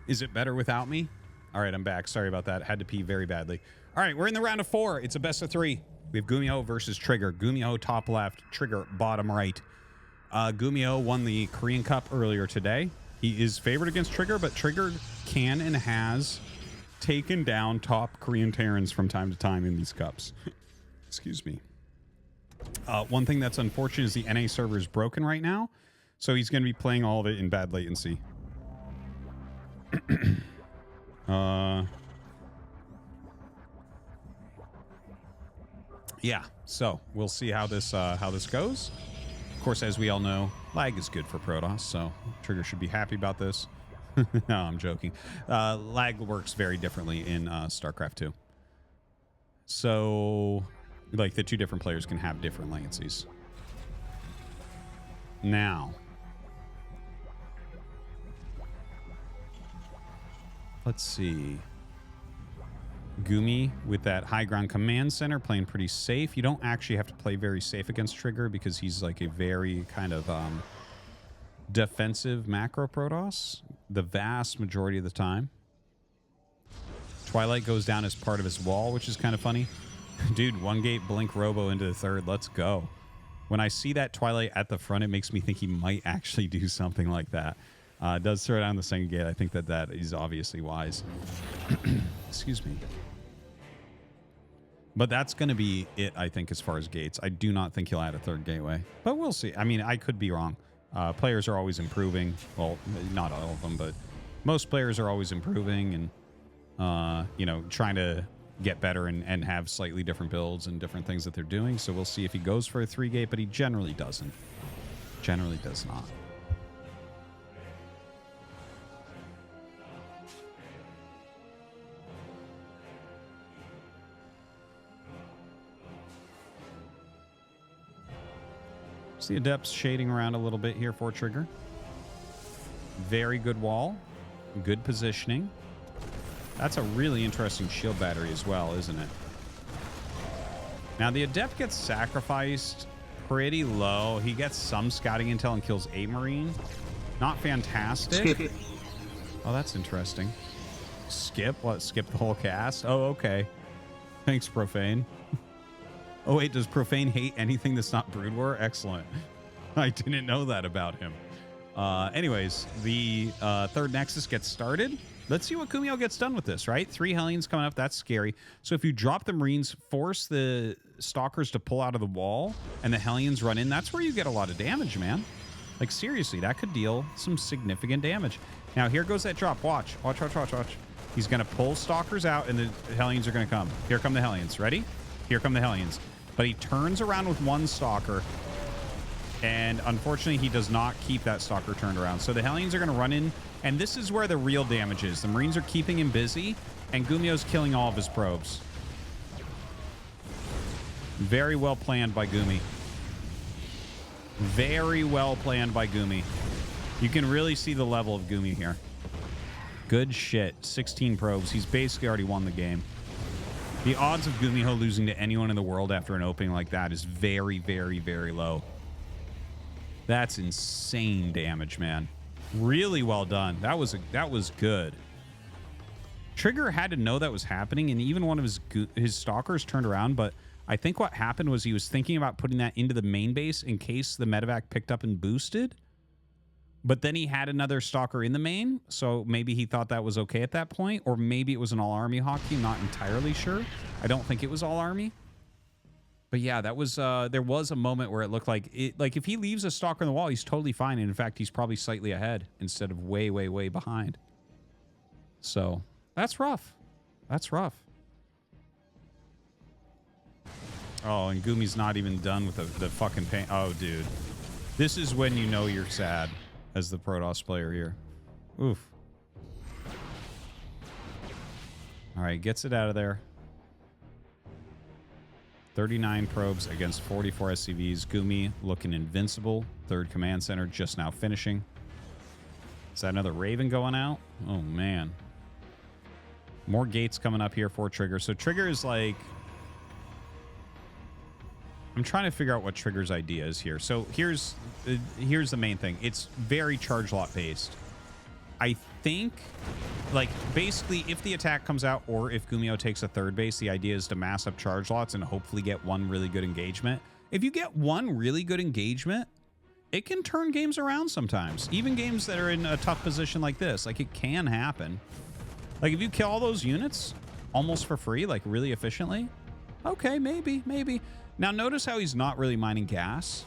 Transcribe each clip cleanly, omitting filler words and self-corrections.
Is it better without me? All right, I'm back. Sorry about that. Had to pee very badly. All right, we're in the round of 4. It's a best of 3. We have Gumiho versus Trigger. Gumiho top left, Trigger bottom right. Gumio won the Korean Cup earlier today. He is favored against Trigger, but Trigger can and has taken down top Korean Terrans from time to time in these cups. Excuse me. One thing that's unfortunate is the NA server is broken right now, so he's going to be playing all of it in bad latency. Yeah, so we'll see how this goes. Of course, as we all know, lag is good for Protoss, so Trigger should be happy about this. No, I'm joking. Lag works very differently in StarCraft 2. So, like, the two different players can have different latencies. Now, let's see. Gumi with that high ground command center playing pretty safe. You don't actually have to play very safe against Trigger because he's like a very kind of defensive macro Protoss the vast majority of the time. Twilight goes down as part of his wall, which is kind of funny. Dude, 1 gate blink robo into the 3rd. Let's go. When I see that Twilight at the front, it makes me think he might actually do something like that. It does throw down the 2nd gate. I think that is obviously wise. Excuse me. But that's going to be it, I think, as far as gates. I do not think he'll add a 3rd gateway. But we'll see. I mean, I could be wrong. Players are always improving. Well, not all of them, but most players are always improving and, you know, trying to get better and have slightly different builds and different things that they're doing. So we'll see if he goes for a 3 gate, but he generally doesn't. Generally does not. See Adepts shading around a little bit here for Trigger. Very good wall. Good positioning. That's a really interesting shield battery as well, isn't it? Now, the Adept gets sacrificed pretty low. He gets some scouting intel and kills a Marine. Not fantastic. Skip. Oh, that's interesting. Skip? What? Skip the whole cast? Oh, okay. Thanks, Profane. Oh, wait, does Profane hate anything that's not Brood War? Excellent. I didn't know that about him. Anyways, the 3rd Nexus gets started. Let's see what Gumio gets done with this, right? 3 Hellions coming up. That's scary. So if you drop the Marines, force the Stalkers to pull out of the wall, and the Hellions run in, that's where you get a lot of damage, man. Like, seriously, that could deal some significant damage. Now, here goes that drop. Watch. Watch, watch, watch, watch. He's going to pull Stalkers out, and the Hellions are going to come. Here come the Hellions. Ready? Here come the Hellions. But he turns around with 1 Stalker, and unfortunately, he does not keep that Stalker turned around. So the Hellions are going to run in, and this is where the real damage is. The Marines are keeping him busy, and Gumio's killing all of his probes. Very well planned by Gumi. Very well planned by Gumi. You can really see the level of Gumi here. Good shit. 16 probes. He's basically already won the game. The odds of Gumiho losing to anyone in the world after an opening like that is very, very, very low. That's insane damage, man. Really well done. That was good. Trigger had to know that was happening, and even one of his Stalkers turned around, but I think what happened was he was thinking about putting that into the main base in case the medevac picked up and boosted. But then he had another Stalker in the main, so maybe he thought that was okay at that point, or maybe it was an all-army hawk team, not entirely sure. I don't think it was all-army. But yeah, that was there was a moment where it looked like if he leaves a Stalker on the wall, he's totally fine, and in fact, he's probably slightly ahead instead of way, way, way behind. So that's rough. That's rough. Oh, and Gumi's not even done with the fucking pain. Oh, dude. This is when you know you're sad as the Protoss player here. Oof. All right, gets it out of there. 39 probes against 44 SCVs. Gumi looking invincible. 3rd command center just now finishing. Is that another Raven going out? Oh, man. More gates coming up here for Trigger. So Trigger is like... I'm trying to figure out what Trigger's idea is here. So here's the main thing. It's very charge lot based. I think, like, basically, if the attack comes out or if Gumio takes a third base, the idea is to mass up charge lots and hopefully get one really good engagement. If you get one really good engagement, it can turn games around sometimes. Even games that are in a tough position like this. Like, it can happen. Like, if you kill all those units almost for free, like, really efficiently, okay, maybe. Now, notice how he's not really mining gas.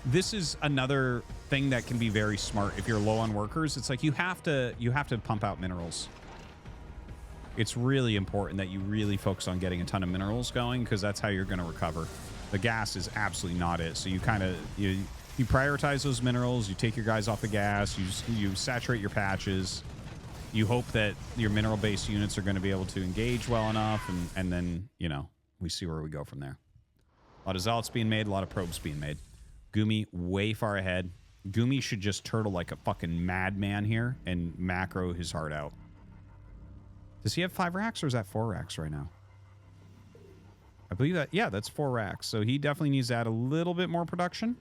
This is another thing that can be very smart if you're low on workers. It's like you have to pump out minerals. It's really important that you really focus on getting a ton of minerals going, because that's how you're going to recover. The gas is absolutely not it. So you kind of you prioritize those minerals. You take your guys off the gas. You saturate your patches. You hope that your mineral-based units are going to be able to engage well enough, and then, you know, we see where we go from there. A lot of zealots being made, a lot of probes being made. Gumi way far ahead. Gumi should just turtle like a fucking madman here and macro his heart out. Does he have 5 racks or is that 4 racks right now? I believe that, yeah, that's 4 racks. So he definitely needs to add a little bit more production.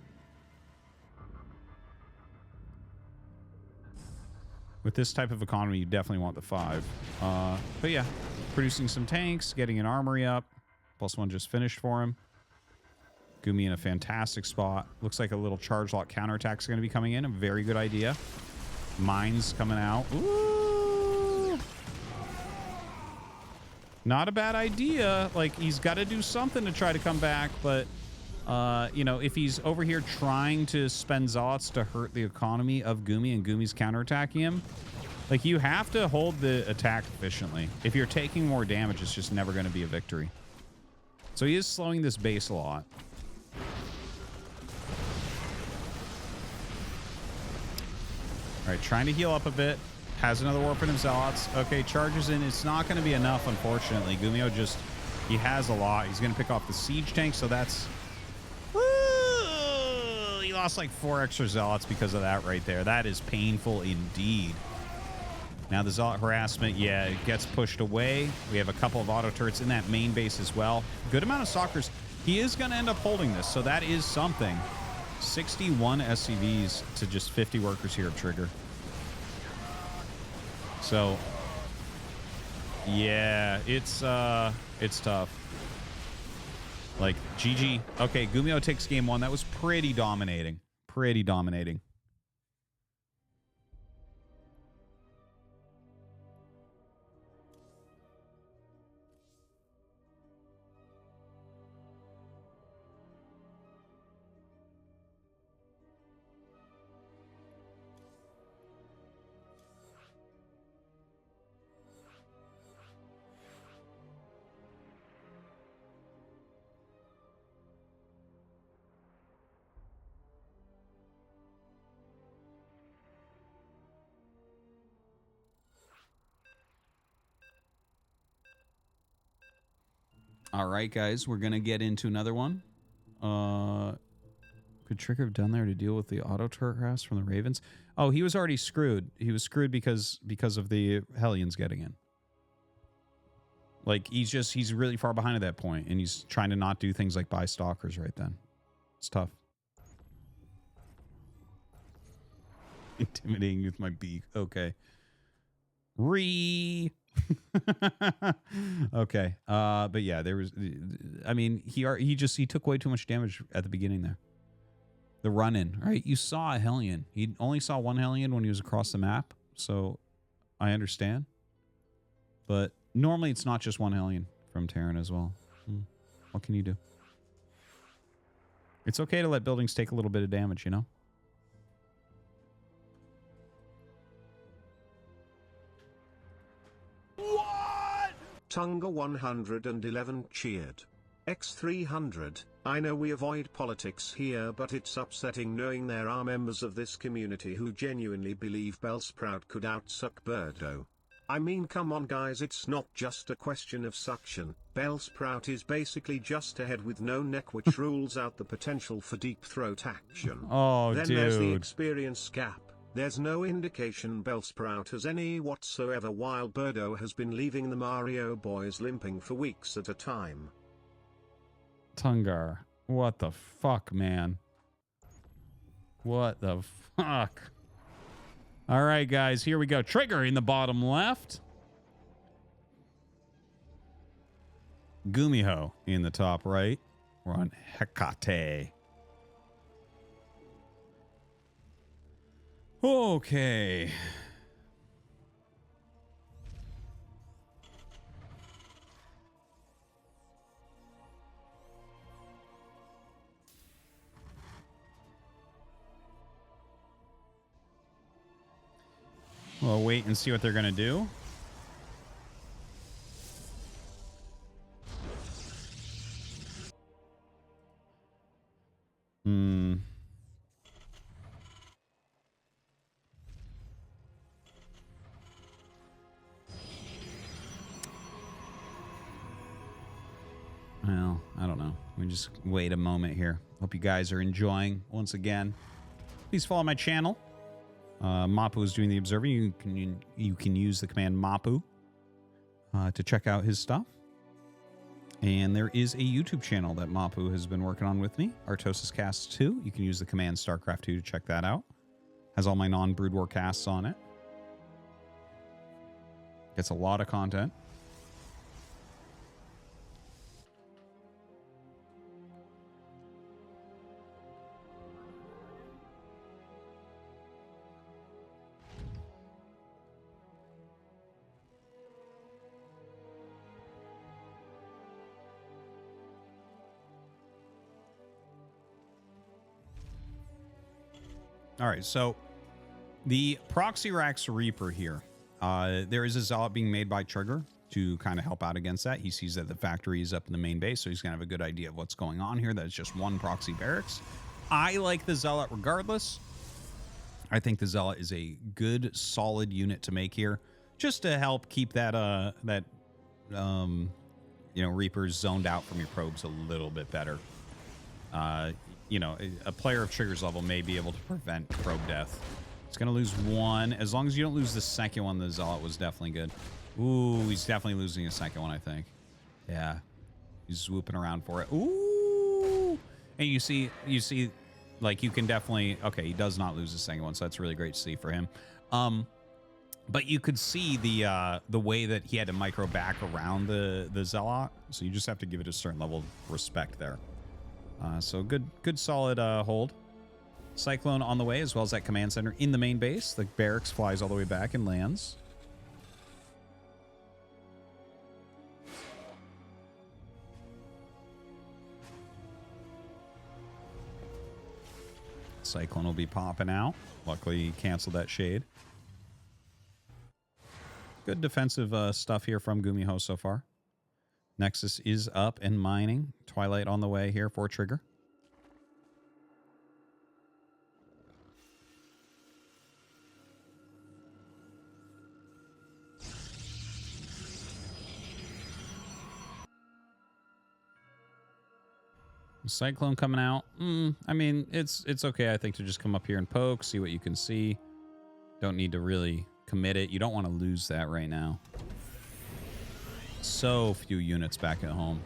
With this type of economy, you definitely want the 5. But yeah, producing some tanks, getting an armory up. +1 just finished for him. Gumi in a fantastic spot. Looks like a little charge lock counterattack is going to be coming in. A very good idea. Mines coming out. Ooh. Not a bad idea. Like, he's got to do something to try to come back. But, you know, if he's over here trying to spend zealots to hurt the economy of Gumi and Gumi's counterattacking him, like, you have to hold the attack efficiently. If you're taking more damage, it's just never going to be a victory. So he is slowing this base a lot. All right, trying to heal up a bit. Has another warp in his zealots. Okay, charges in. It's not going to be enough, unfortunately. Gumio just, he has a lot. He's going to pick off the siege tank, so that's... Woo! He lost like 4 extra zealots because of that right there. That is painful indeed. Now the zealot harassment, yeah, it gets pushed away. We have a couple of auto turrets in that main base as well. Good amount of stalkers. He is going to end up holding this, so that is something. 61 SCVs to just 50 workers here at Trigger. So, yeah, it's tough. Like, GG. Okay, Gumio takes game 1. That was pretty dominating. Pretty dominating. All right, guys, we're going to get into another one. Could Trigger have done there to deal with the auto turret harass from the Ravens? Oh, he was already screwed. He was screwed because of the Hellions getting in. Like, he's really far behind at that point, and he's trying to not do things like buy stalkers right then. It's tough. Intimidating with my beak. Okay. Okay. But yeah, there was, I mean, he took way too much damage at the beginning there. The run-in, right? You saw a Hellion. He only saw one Hellion when he was across the map, so I understand. But normally it's not just one Hellion from Terran as well. What can you do? It's okay to let buildings take a little bit of damage, you know? What? Tunga 111 cheered. X300, I know we avoid politics here, but it's upsetting knowing there are members of this community who genuinely believe Bellsprout could outsuck Birdo. I mean, come on guys, it's not just a question of suction. Bellsprout is basically just ahead with no neck, which rules out the potential for deep throat action. Oh, then dude. There's the experience gap. There's no indication Bellsprout has any whatsoever, while Birdo has been leaving the Mario boys limping for weeks at a time. Tungar. What the fuck, man? What the fuck? All right, guys, here we go. Trigger in the bottom left. Gumiho in the top right. We're on Hecate. Okay. We'll wait and see what they're going to do. Well, I don't know. We just wait a moment here. Hope you guys are enjoying once again. Please follow my channel. Mapu is doing the observing. You can use the command Mapu to check out his stuff. And there is a YouTube channel that Mapu has been working on with me, Artosis Casts 2. You can use the command StarCraft 2 to check that out. Has all my non-Brood War casts on it. Gets a lot of content. All right, so the Proxy Rax Reaper here. There is a Zealot being made by Trigger to kind of help out against that. He sees that the factory is up in the main base, so he's going to have a good idea of what's going on here. That's just one proxy barracks. I like the Zealot regardless. I think the Zealot is a good, solid unit to make here, just to help keep that you know, Reapers zoned out from your probes a little bit better. You know, a player of Trigger's level may be able to prevent probe death. It's going to lose one. As long as you don't lose the second one, the Zealot was definitely good. Ooh, he's definitely losing a second one, I think. Yeah. He's swooping around for it. Ooh. And you see, like, you can definitely... Okay, he does not lose the second one, so that's really great to see for him. But you could see the way that he had to micro back around the Zealot. So you just have to give it a certain level of respect there. So good solid hold. Cyclone on the way, as well as that command center in the main base. The barracks flies all the way back and lands. Cyclone will be popping out. Luckily, he canceled that shade. Good defensive stuff here from Gumiho so far. Nexus is up and mining. Twilight on the way here for Trigger. Cyclone coming out. I mean, it's okay, I think, to just come up here and poke, see what you can see. Don't need to really commit it. You don't want to lose that right now. So few units back at home.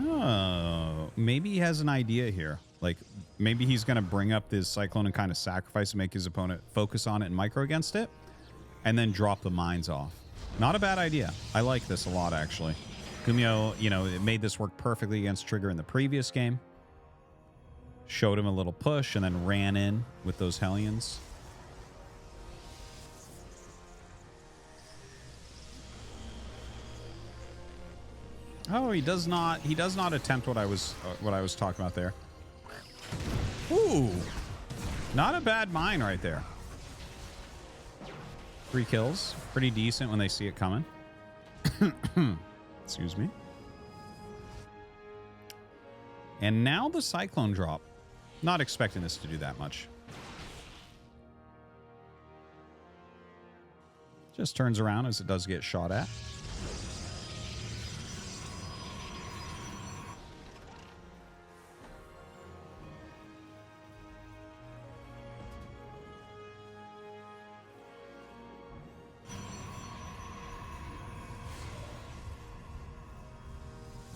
Oh, maybe he has an idea here. Like, maybe he's going to bring up this Cyclone and kind of sacrifice and make his opponent focus on it and micro against it, and then drop the mines off. Not a bad idea. I like this a lot, actually. Gumio, you know, it made this work perfectly against Trigger in the previous game. Showed him a little push and then ran in with those Hellions. Oh, he does not attempt what I was talking about there. Ooh. Not a bad mine right there. 3 kills. Pretty decent when they see it coming. Excuse me. And now the Cyclone drop. Not expecting this to do that much. Just turns around as it does get shot at.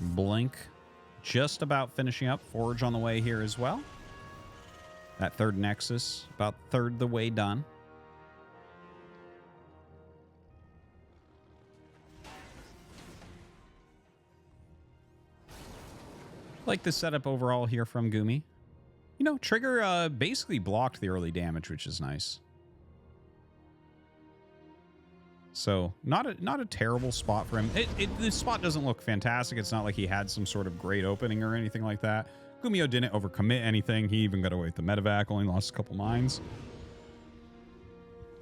Blink just about finishing up. Forge on the way here as well. That third Nexus, about third the way done. Like the setup overall here from Gumi. You know, Trigger basically blocked the early damage, which is nice. So not a terrible spot for him. This spot doesn't look fantastic. It's not like he had some sort of great opening or anything like that. Gumio didn't overcommit anything. He even got away with the medevac, only lost a couple mines.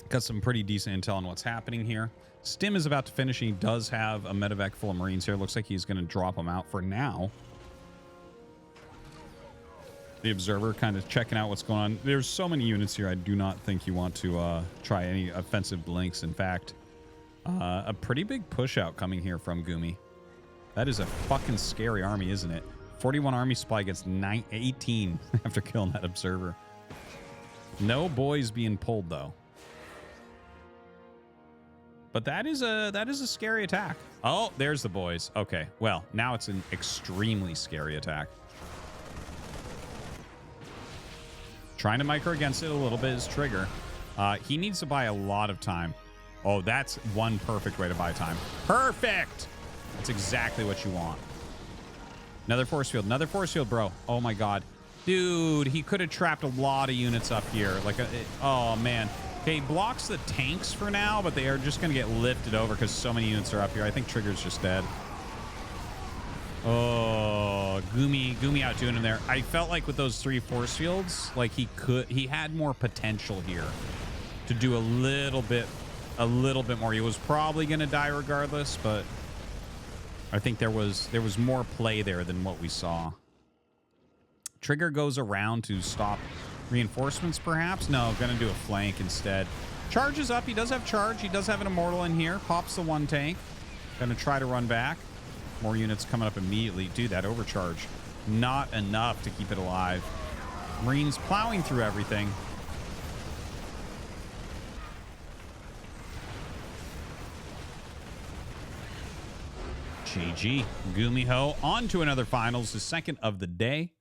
Got some pretty decent intel on what's happening here. Stim is about to finish. He does have a medevac full of Marines here. Looks like he's going to drop them out for now. The Observer kind of checking out what's going on. There's so many units here. I do not think you want to try any offensive blinks. In fact, a pretty big push out coming here from Gumi. That is a fucking scary army, isn't it? 41 army supply gets 18 after killing that Observer. No boys being pulled though. But that is a scary attack. Oh, there's the boys. Okay, well, now it's an extremely scary attack. Trying to micro against it a little bit is Trigger. He needs to buy a lot of time. Oh, that's one perfect way to buy time. Perfect! That's exactly what you want. Another force field. Another force field, bro. Oh, my God. Dude, he could have trapped a lot of units up here. Like, oh, man. Okay, he blocks the tanks for now, but they are just going to get lifted over because so many units are up here. I think Trigger's just dead. Oh, Gumi outdoing him there. I felt like with those 3 force fields, like he had more potential here to do a little bit more. He was probably going to die regardless, but I think there was more play there than what we saw. Trigger goes around to stop reinforcements, perhaps. No, going to do a flank instead. Charges up. He does have charge. He does have an Immortal in here. Pops the 1 tank. Going to try to run back. More units coming up immediately. Dude, that overcharge. Not enough to keep it alive. Marines plowing through everything. GG. Gumiho on to another finals, the second of the day.